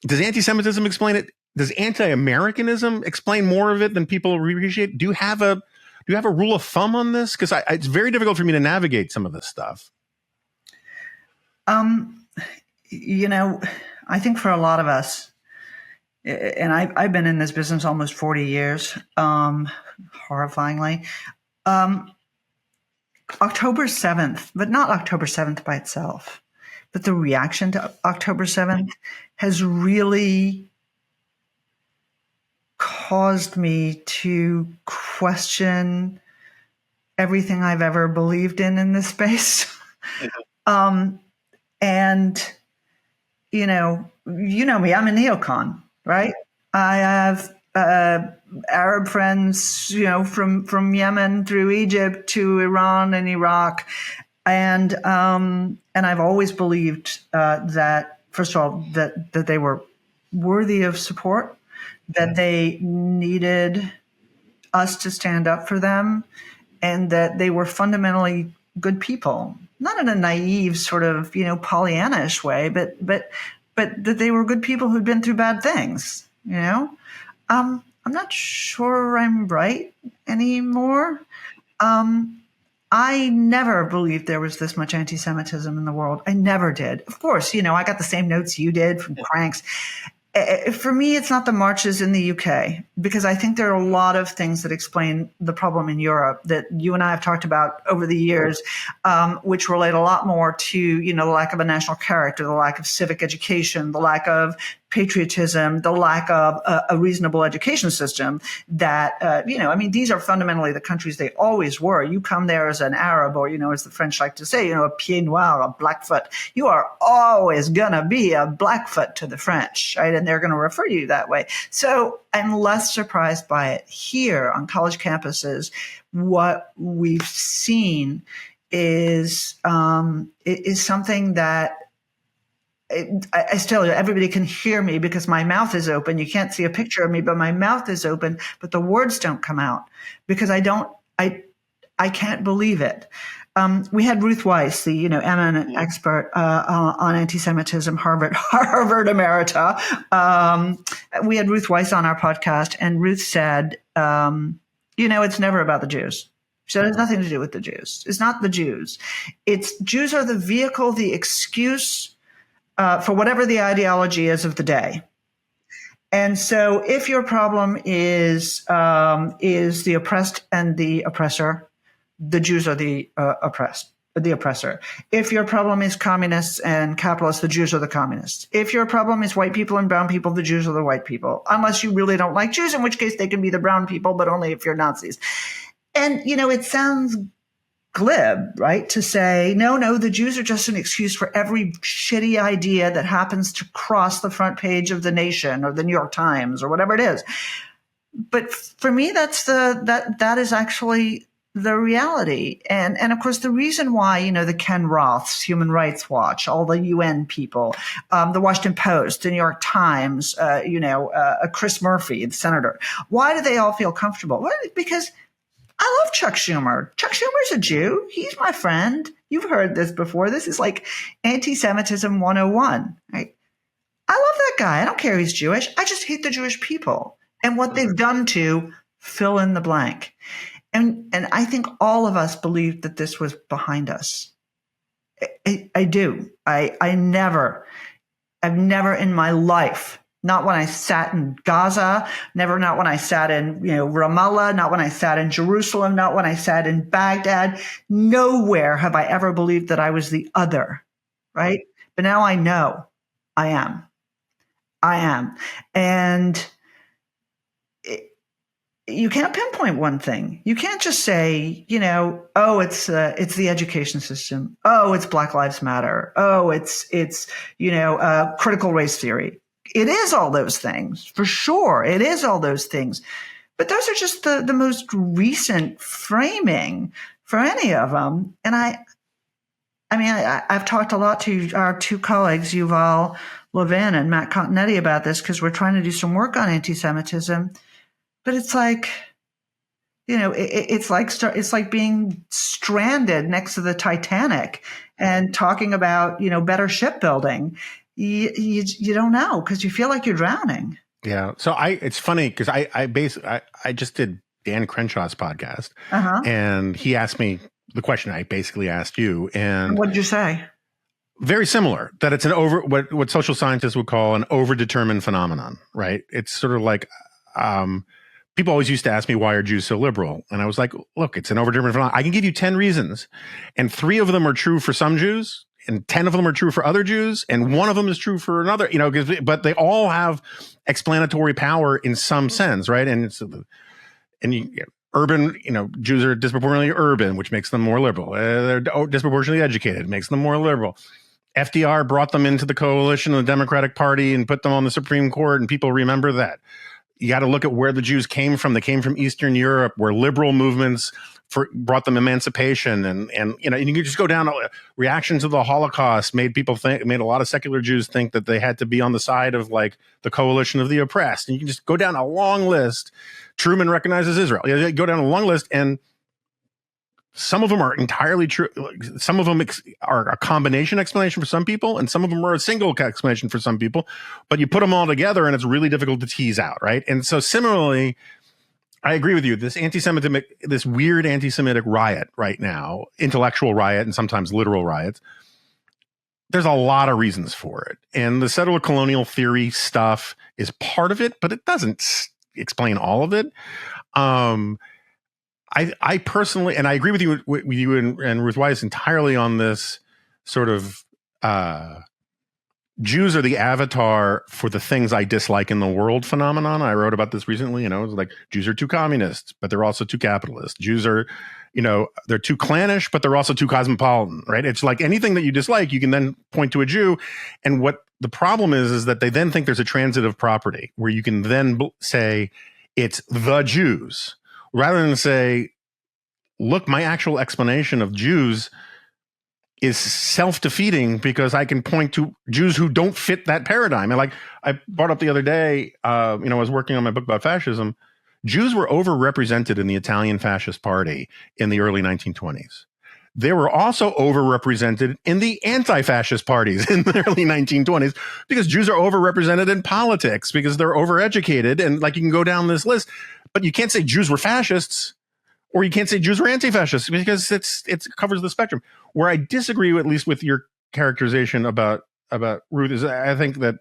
Does anti-Semitism explain it? Does anti-Americanism explain more of it than people appreciate? Do you have a rule of thumb on this? Because it's very difficult for me to navigate some of this stuff. You know, I think for a lot of us, and I've been in this business almost 40 years, horrifyingly, October 7th, but not October 7th by itself, but the reaction to October 7th has really caused me to question everything I've ever believed in this space. And, you know me, I'm a neocon, right? I have Arab friends, you know, from Yemen through Egypt to Iran and Iraq. And I've always believed that, first of all, that they were worthy of support, that they needed us to stand up for them, and that they were fundamentally good people, not in a naive sort of, you know, Pollyannish way, but that they were good people who'd been through bad things, you know? I'm not sure I'm right anymore. I never believed there was this much anti-Semitism in the world. I never did. Of course, you know, I got the same notes you did from cranks. For me, it's not the marches in the UK, because I think there are a lot of things that explain the problem in Europe that you and I have talked about over the years, which relate a lot more to, you know, the lack of a national character, the lack of civic education, the lack of patriotism, the lack of a reasonable education system that, you know, I mean, these are fundamentally the countries they always were. You come there as an Arab, or, you know, as the French like to say, you know, a pied noir, a Blackfoot. You are always going to be a Blackfoot to the French, right? And they're going to refer to you that way. So I'm less surprised by it here on college campuses. What we've seen is something that I still, everybody can hear me because my mouth is open. You can't see a picture of me, but my mouth is open, but the words don't come out because I can't believe it. We had Ruth Weiss, the, you know, eminent expert on anti-Semitism, Harvard Emerita. We had Ruth Weiss on our podcast, and Ruth said, you know, it's never about the Jews. She said it has nothing to do with the Jews. It's not the Jews. It's Jews are the vehicle, the excuse for whatever the ideology is of the day. And so if your problem is the oppressed and the oppressor, the Jews are the oppressed. the oppressor. If your problem is communists and capitalists, the Jews are the communists. If your problem is white people and brown people, the Jews are the white people. Unless you really don't like Jews, in which case they can be the brown people, but only if you're Nazis. And, it sounds glib, right? To say, no, the Jews are just an excuse for every shitty idea that happens to cross the front page of The Nation or the New York Times or whatever it is. But for me, that is actually the reality. And of course, the reason why, the Ken Roths, Human Rights Watch, all the UN people, the Washington Post, the New York Times, Chris Murphy, the senator, why do they all feel comfortable? Well, because I love Chuck Schumer. Chuck Schumer's a Jew. He's my friend. You've heard this before. This is like anti-Semitism 101, right? I love that guy. I don't care if he's Jewish. I just hate the Jewish people and what they've done to fill in the blank. And I think all of us believed that this was behind us. I do. I've never in my life, not when I sat in Gaza, not when I sat in, Ramallah, not when I sat in Jerusalem, not when I sat in Baghdad. Nowhere have I ever believed that I was the other, right? But now I know I am. And you can't pinpoint one thing. You can't just say, it's the education system. Oh, it's Black Lives Matter. Oh, it's critical race theory. It is all those things, for sure. It is all those things. But those are just the most recent framing for any of them. And I've talked a lot to our two colleagues, Yuval Levin and Matt Continetti, about this because we're trying to do some work on anti-Semitism. But it's like, it's like being stranded next to the Titanic and talking about, better shipbuilding. You don't know because you feel like you're drowning. Yeah. So it's funny because I just did Dan Crenshaw's podcast, and he asked me the question I basically asked you. And what did you say? Very similar, that it's what social scientists would call an overdetermined phenomenon, right? It's sort of like, people always used to ask me, why are Jews so liberal? And I was like, look, it's an overdetermined phenomenon. I can give you 10 reasons, and 3 of them are true for some Jews, and 10 of them are true for other Jews, and 1 of them is true for another, but they all have explanatory power in some sense, right? And urban, Jews are disproportionately urban, which makes them more liberal. They're disproportionately educated, makes them more liberal. FDR brought them into the coalition of the Democratic Party and put them on the Supreme Court, and people remember that. You got to look at where the Jews came from. They came from Eastern Europe, where liberal movements brought them emancipation, and you can just go down. Reaction to the Holocaust made a lot of secular Jews think that they had to be on the side of like the coalition of the oppressed. And you can just go down a long list. Truman recognizes Israel. You go down a long list, and some of them are entirely true. Some of them are a combination explanation for some people, and some of them are a single explanation for some people. But you put them all together, and it's really difficult to tease out, right? And so similarly, I agree with you. This weird anti-Semitic riot right now, intellectual riot and sometimes literal riots, there's a lot of reasons for it. And the settler colonial theory stuff is part of it, but it doesn't explain all of it. I personally, and I agree with you and Ruth Weiss entirely on this sort of Jews are the avatar for the things I dislike in the world phenomenon. I wrote about this recently. It's like Jews are too communist, but they're also too capitalist. Jews are, they're too clannish, but they're also too cosmopolitan, right? It's like anything that you dislike, you can then point to a Jew. And what the problem is that they then think there's a transitive property where you can then say it's the Jews, rather than say, look, my actual explanation of Jews is self-defeating because I can point to Jews who don't fit that paradigm. And like I brought up the other day, I was working on my book about fascism. Jews were overrepresented in the Italian fascist party in the early 1920s. They were also overrepresented in the anti-fascist parties in the early 1920s because Jews are overrepresented in politics because they're overeducated. And like you can go down this list, but you can't say Jews were fascists. Or you can't say Jews were anti-fascists because it covers the spectrum. Where I disagree, at least with your characterization about Ruth, is I think that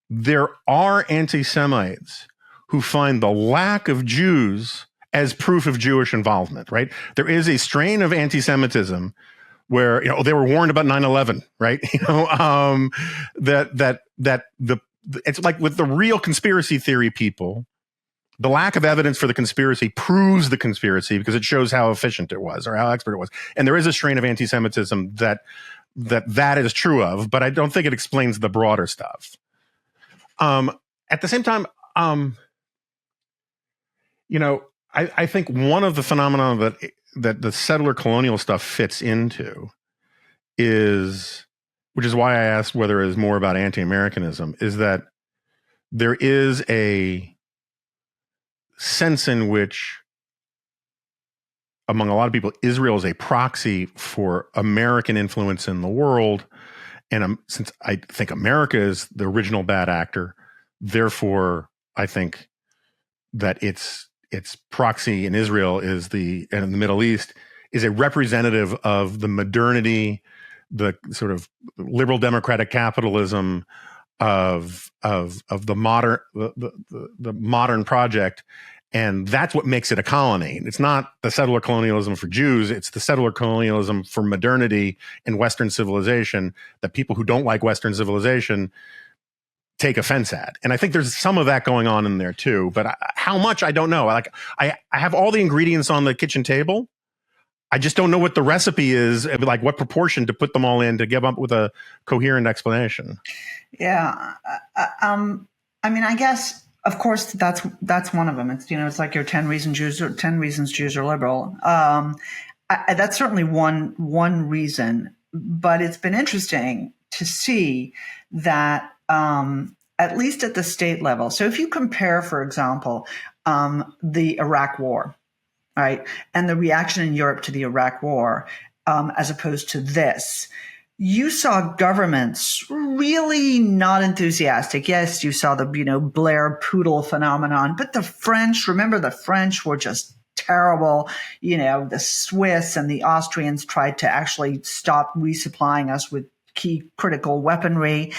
there are anti-Semites who find the lack of Jews as proof of Jewish involvement, right? There is a strain of anti-Semitism where, they were warned about 9/11, right? It's like with the real conspiracy theory people, the lack of evidence for the conspiracy proves the conspiracy because it shows how efficient it was or how expert it was. And there is a strain of anti-Semitism that is true of, but I don't think it explains the broader stuff. At the same time, I think one of the phenomena that the settler colonial stuff fits into which is why I asked whether it is more about anti-Americanism, is that there is a sense in which, among a lot of people, Israel is a proxy for American influence in the world. And since I think America is the original bad actor, therefore, I think that its proxy in Israel and in the Middle East is a representative of the modernity, the sort of liberal democratic capitalism of the modern project. And that's what makes it a colony. It's not the settler colonialism for Jews. It's the settler colonialism for modernity and Western civilization that people who don't like Western civilization take offense at. And I think there's some of that going on in there too. But how much, I don't know. Like I have all the ingredients on the kitchen table. I just don't know what the recipe is, like what proportion to put them all in to give up with a coherent explanation. Yeah. I guess, of course, that's one of them. It's like your 10 reasons Jews are liberal. That's certainly one reason, but it's been interesting to see that at least at the state level. So if you compare, for example, the Iraq War, right, and the reaction in Europe to the Iraq War, as opposed to this, you saw governments really not enthusiastic. Yes, you saw the, Blair poodle phenomenon, but the French were just terrible. The Swiss and the Austrians tried to actually stop resupplying us with key critical weaponry.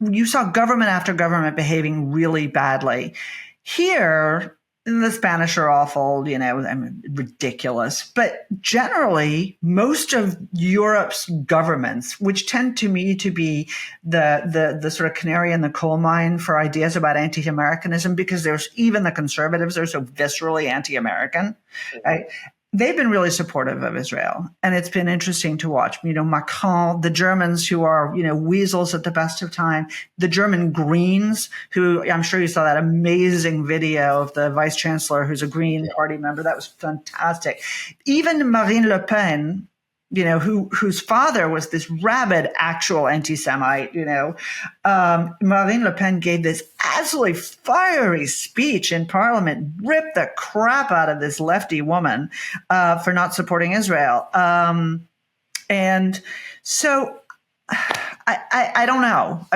You saw government after government behaving really badly. Here, the Spanish are awful, ridiculous. But generally, most of Europe's governments, which tend to me to be the sort of canary in the coal mine for ideas about anti-Americanism, because there's even the conservatives are so viscerally anti-American, right? They've been really supportive of Israel. And it's been interesting to watch. Macron, the Germans who are, weasels at the best of time, the German Greens, who I'm sure you saw that amazing video of the vice chancellor who's a Green party member. That was fantastic. Even Marine Le Pen, whose father was this rabid actual anti-Semite, Marine Le Pen gave this absolutely fiery speech in Parliament, ripped the crap out of this lefty woman for not supporting Israel. And so I don't know.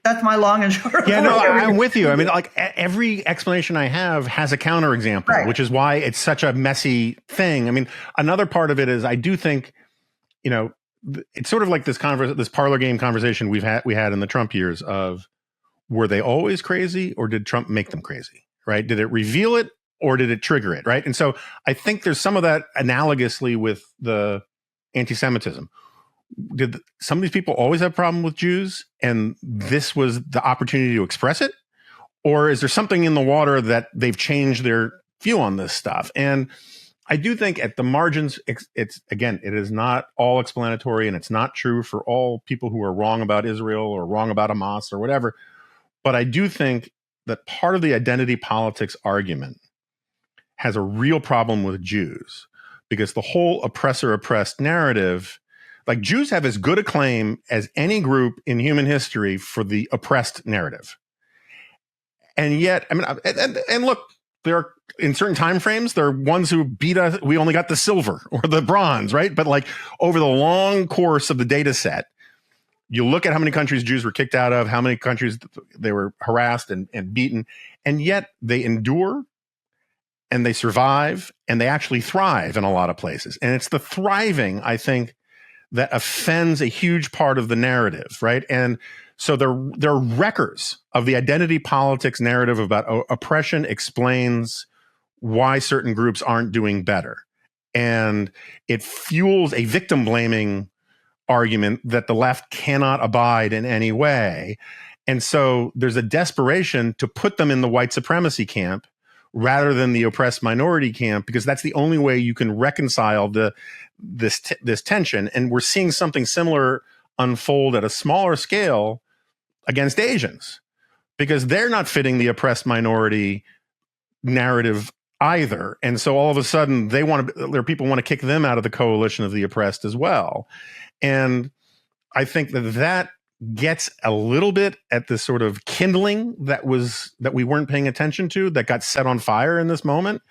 That's my long and short. Yeah, no, I'm with you. Like every explanation I have has a counterexample, right, which is why it's such a messy thing. Another part of it is I do think, it's sort of like this parlor game conversation we had in the Trump years of, were they always crazy or did Trump make them crazy, right? Did it reveal it or did it trigger it, right? And so I think there's some of that analogously with the anti-Semitism. Did some of these people always have a problem with Jews and this was the opportunity to express it? Or is there something in the water that they've changed their view on this stuff? And I do think at the margins, it is not all explanatory and it's not true for all people who are wrong about Israel or wrong about Hamas or whatever. But I do think that part of the identity politics argument has a real problem with Jews because the whole oppressor-oppressed narrative, like Jews have as good a claim as any group in human history for the oppressed narrative. And yet, and look, there are, in certain time frames, there are ones who beat us. We only got the silver or the bronze, right? But like over the long course of the data set, you look at how many countries Jews were kicked out of, how many countries they were harassed and beaten, and yet they endure and they survive and they actually thrive in a lot of places. And it's the thriving, I think, that offends a huge part of the narrative, right? And so they're wreckers of the identity politics narrative about oppression explains why certain groups aren't doing better. And it fuels a victim blaming argument that the left cannot abide in any way. And so there's a desperation to put them in the white supremacy camp rather than the oppressed minority camp, because that's the only way you can reconcile this tension. And we're seeing something similar unfold at a smaller scale against Asians, because they're not fitting the oppressed minority narrative either. And so all of a sudden their people want to kick them out of the coalition of the oppressed as well. And I think that gets a little bit at the sort of kindling that we weren't paying attention to, that got set on fire in this moment.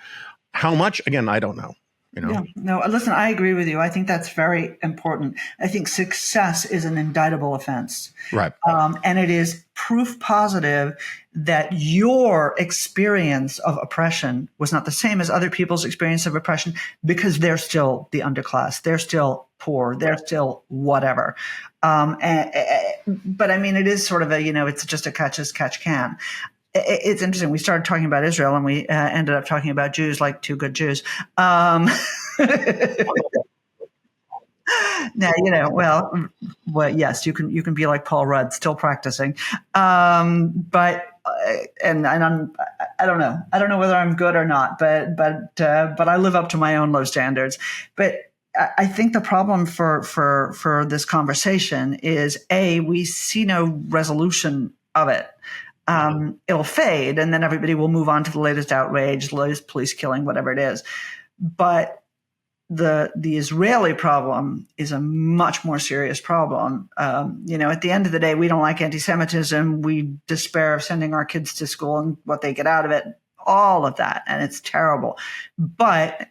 How much? Again, I don't know. Yeah, no, listen, I agree with you. I think that's very important. I think success is an indictable offense. Right. And it is proof positive that your experience of oppression was not the same as other people's experience of oppression, because they're still the underclass. They're still poor. They're still whatever. But I mean, it is sort of it's just a catch as catch can. It's interesting. We started talking about Israel, and we ended up talking about Jews, like two good Jews. Now, well, yes, you can be like Paul Rudd, still practicing. But I don't know. I don't know whether I'm good or not. But I live up to my own low standards. But I think the problem for this conversation is, we see no resolution of it. It'll fade, and then everybody will move on to the latest outrage, the latest police killing, whatever it is. But the Israeli problem is a much more serious problem. At the end of the day, we don't like anti-Semitism. We despair of sending our kids to school and what they get out of it, all of that, and it's terrible. But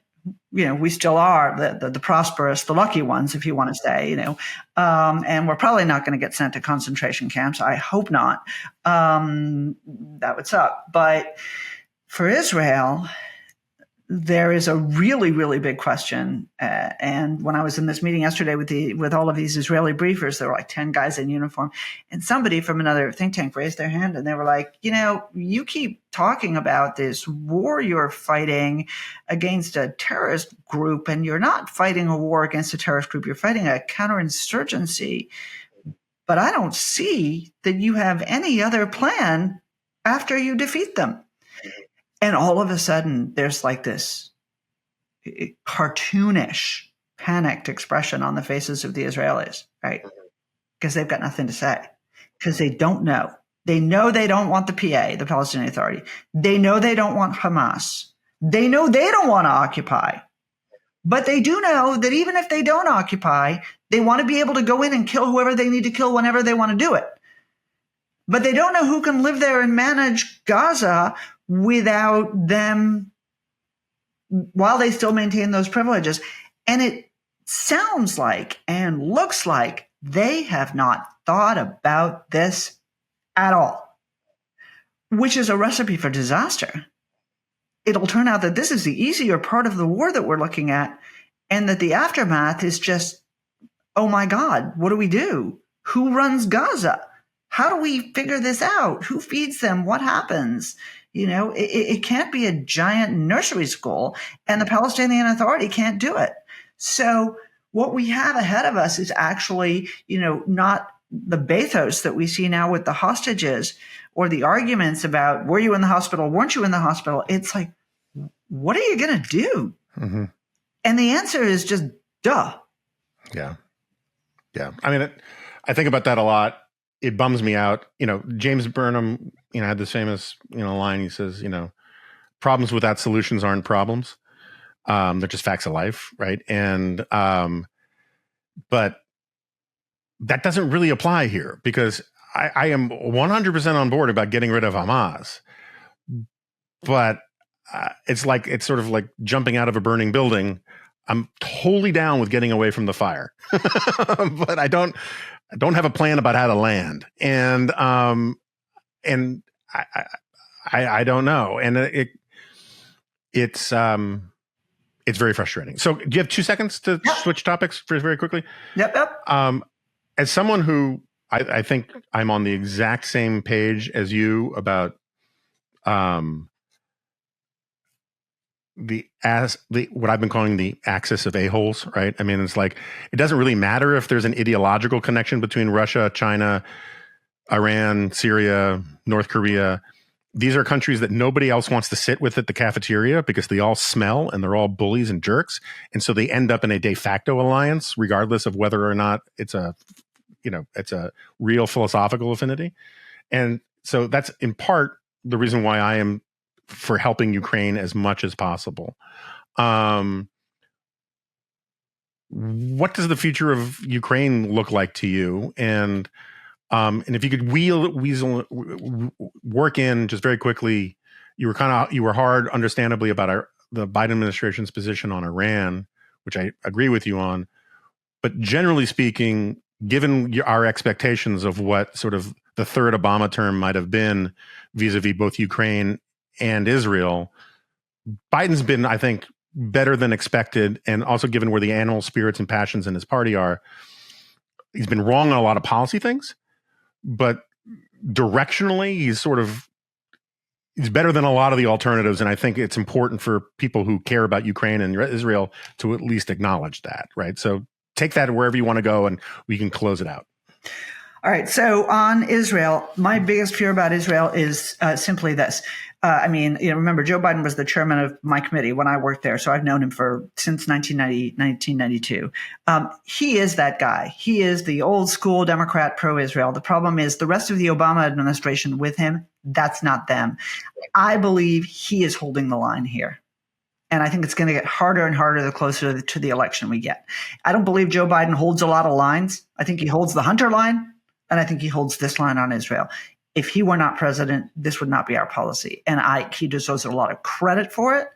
we still are the prosperous, the lucky ones, if you want to say, and we're probably not going to get sent to concentration camps. I hope not. That would suck. But for Israel, there is a really, really big question. And when I was in this meeting yesterday with all of these Israeli briefers, there were like 10 guys in uniform, and somebody from another think tank raised their hand, and they were like, you keep talking about this war you're fighting against a terrorist group, and you're not fighting a war against a terrorist group. You're fighting a counterinsurgency. But I don't see that you have any other plan after you defeat them. And all of a sudden, there's like this cartoonish, panicked expression on the faces of the Israelis, right? Because they've got nothing to say, because they don't know. They know they don't want the PA, the Palestinian Authority. They know they don't want Hamas. They know they don't want to occupy. But they do know that even if they don't occupy, they want to be able to go in and kill whoever they need to kill whenever they want to do it. But they don't know who can live there and manage Gaza without them, while they still maintain those privileges. And it sounds like and looks like they have not thought about this at all, which is a recipe for disaster. It'll turn out that this is the easier part of the war that we're looking at, and that the aftermath is just, oh my God, what do we do? Who runs Gaza? How do we figure this out? Who feeds them? What happens? It can't be a giant nursery school, and the Palestinian Authority can't do it. So what we have ahead of us is actually, not the bathos that we see now with the hostages, or the arguments about, were you in the hospital? Weren't you in the hospital? It's like, what are you going to do? Mm-hmm. And the answer is just, duh. Yeah. Yeah. I mean, I think about that a lot. It bums me out. James Burnham, had this famous, line. He says, problems without solutions aren't problems. They're just facts of life. Right. And, but that doesn't really apply here, because I am 100% on board about getting rid of Hamas, but it's sort of like jumping out of a burning building. I'm totally down with getting away from the fire, but I don't have a plan about how to land. And I don't know. And it's very frustrating. So do you have 2 seconds to switch topics very quickly? Yep. As someone who I think I'm on the exact same page as you about what I've been calling the axis of a-holes, right? I mean, it's like, it doesn't really matter if there's an ideological connection between Russia, China, Iran, Syria, North Korea. These are countries that nobody else wants to sit with at the cafeteria because they all smell and they're all bullies and jerks. And so they end up in a de facto alliance, regardless of whether or not it's a real philosophical affinity. And so that's in part the reason why I am for helping Ukraine as much as possible. What does the future of Ukraine look like to you? And if you could work in just very quickly, you were hard, understandably, about the Biden administration's position on Iran, which I agree with you on. But generally speaking, given our expectations of what sort of the third Obama term might have been vis-a-vis both Ukraine and Israel, Biden's been, I think, better than expected. And also given where the animal spirits and passions in his party are, he's been wrong on a lot of policy things. But directionally, he's better than a lot of the alternatives. And I think it's important for people who care about Ukraine and Israel to at least acknowledge that, right? So take that wherever you want to go and we can close it out. All right. So on Israel, my biggest fear about Israel is simply this. Remember, Joe Biden was the chairman of my committee when I worked there. So I've known him since 1992. He is that guy. He is the old school Democrat pro-Israel. The problem is the rest of the Obama administration with him, that's not them. I believe he is holding the line here. And I think it's going to get harder and harder the closer to the election we get. I don't believe Joe Biden holds a lot of lines. I think he holds the Hunter line, and I think he holds this line on Israel. If he were not president, this would not be our policy. And he deserves a lot of credit for it,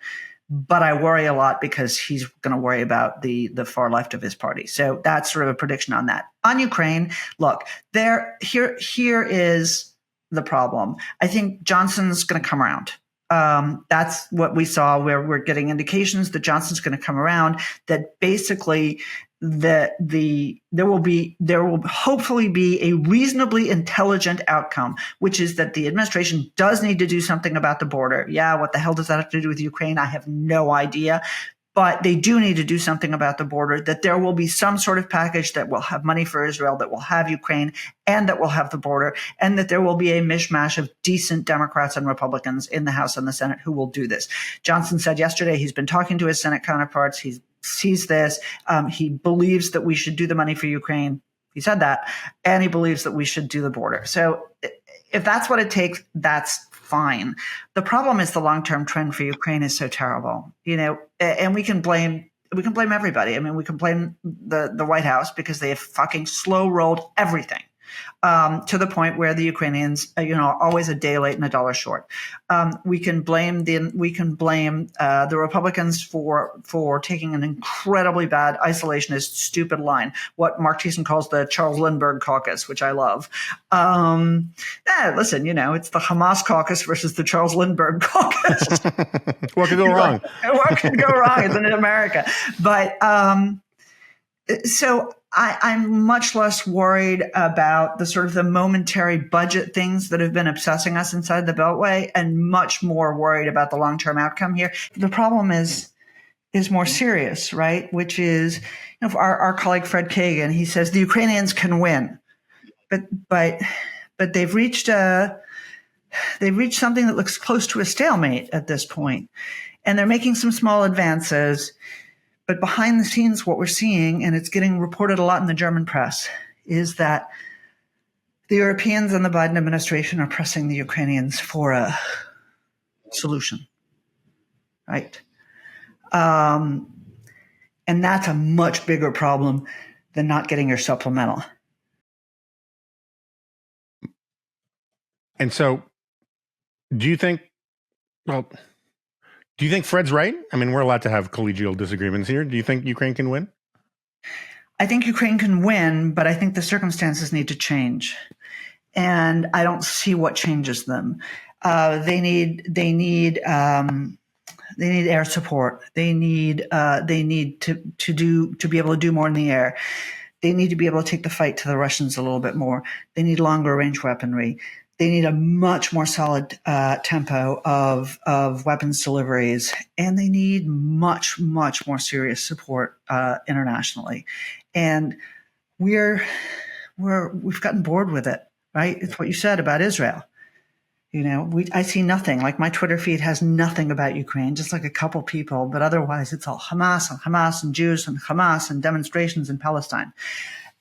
but I worry a lot because he's going to worry about the far left of his party. So that's sort of a prediction on that. On Ukraine, look, here is the problem. I think Johnson's going to come around. That's what we saw, where we're getting indications that Johnson's going to come around, that basically there will hopefully be a reasonably intelligent outcome, which is that the administration does need to do something about the border. Yeah, what the hell does that have to do with Ukraine? I have no idea. But they do need to do something about the border, that there will be some sort of package that will have money for Israel, that will have Ukraine, and that will have the border, and that there will be a mishmash of decent Democrats and Republicans in the House and the Senate who will do this. Johnson said yesterday he's been talking to his Senate counterparts. He sees this. He believes that we should do the money for Ukraine. He said that. And he believes that we should do the border. So if that's what it takes, that's fine. The problem is the long-term trend for Ukraine is so terrible, and we can blame everybody. I mean, we can blame the White House because they have fucking slow rolled everything. To the point where the Ukrainians, are always a day late and a dollar short. We can blame the Republicans for taking an incredibly bad isolationist, stupid line, what Mark Thiessen calls the Charles Lindbergh caucus, which I love. Listen, it's the Hamas caucus versus the Charles Lindbergh caucus. What could go wrong? What could go wrong? Isn't it America? But so I'm much less worried about the sort of the momentary budget things that have been obsessing us inside the Beltway, and much more worried about the long-term outcome here. The problem is more serious, right? Which is, our colleague Fred Kagan, he says the Ukrainians can win, but they've reached something that looks close to a stalemate at this point, and they're making some small advances. But behind the scenes, what we're seeing, and it's getting reported a lot in the German press, is that the Europeans and the Biden administration are pressing the Ukrainians for a solution, right? And that's a much bigger problem than not getting your supplemental. And so do you think Fred's right? I mean, we're allowed to have collegial disagreements here. Do you think Ukraine can win? I think Ukraine can win, but I think the circumstances need to change. And I don't see what changes them. They need air support. They need to be able to do more in the air. They need to be able to take the fight to the Russians a little bit more. They need longer range weaponry. They need a much more solid tempo of weapons deliveries, and they need much, much more serious support internationally. And we've gotten bored with it, right? It's what you said about Israel. I see nothing. Like, my Twitter feed has nothing about Ukraine, just like a couple people, but otherwise it's all Hamas and Jews and Hamas and demonstrations in Palestine.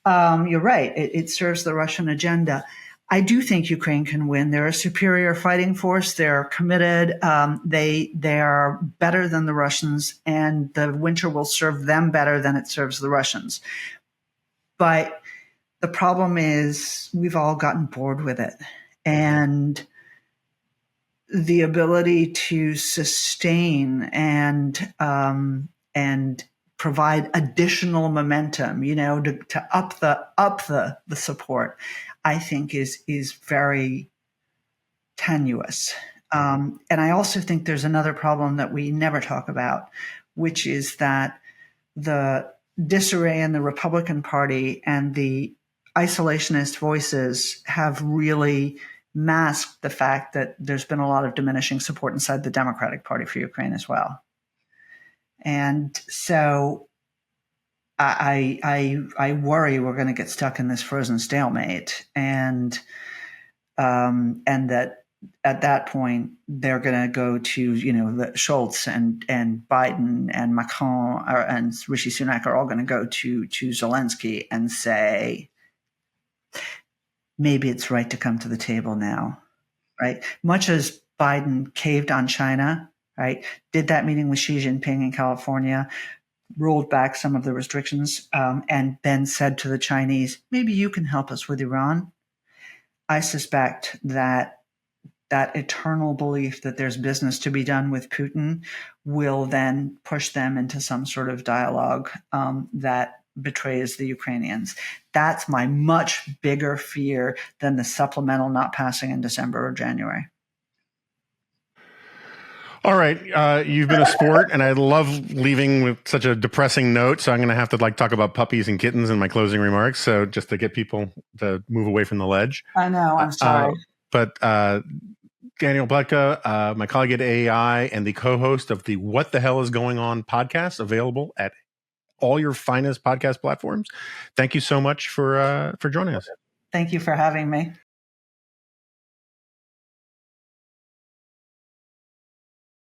You're right. It serves the Russian agenda. I do think Ukraine can win. They're a superior fighting force. They're committed. They are better than the Russians, and the winter will serve them better than it serves the Russians. But the problem is we've all gotten bored with it. And the ability to sustain and provide additional momentum, to up the support, I think is very tenuous. And I also think there's another problem that we never talk about, which is that the disarray in the Republican Party and the isolationist voices have really masked the fact that there's been a lot of diminishing support inside the Democratic Party for Ukraine as well. And so I worry we're going to get stuck in this frozen stalemate, and that at that point they're going to go to the Schultz and Biden and Macron and Rishi Sunak are all going to go to Zelensky and say, maybe it's right to come to the table now, right? Much as Biden caved on China, right? Did that meeting with Xi Jinping in California, rolled back some of the restrictions, and then said to the Chinese, maybe you can help us with Iran. I suspect that eternal belief that there's business to be done with Putin will then push them into some sort of dialogue that betrays the Ukrainians. That's my much bigger fear than the supplemental not passing in December or January. All right. You've been a sport, and I love leaving with such a depressing note. So I'm going to have to talk about puppies and kittens in my closing remarks. So just to get people to move away from the ledge. I know. I'm sorry. But Danielle Pletka, my colleague at AEI and the co-host of the What the Hell is Going On podcast, available at all your finest podcast platforms. Thank you so much for joining us. Thank you for having me.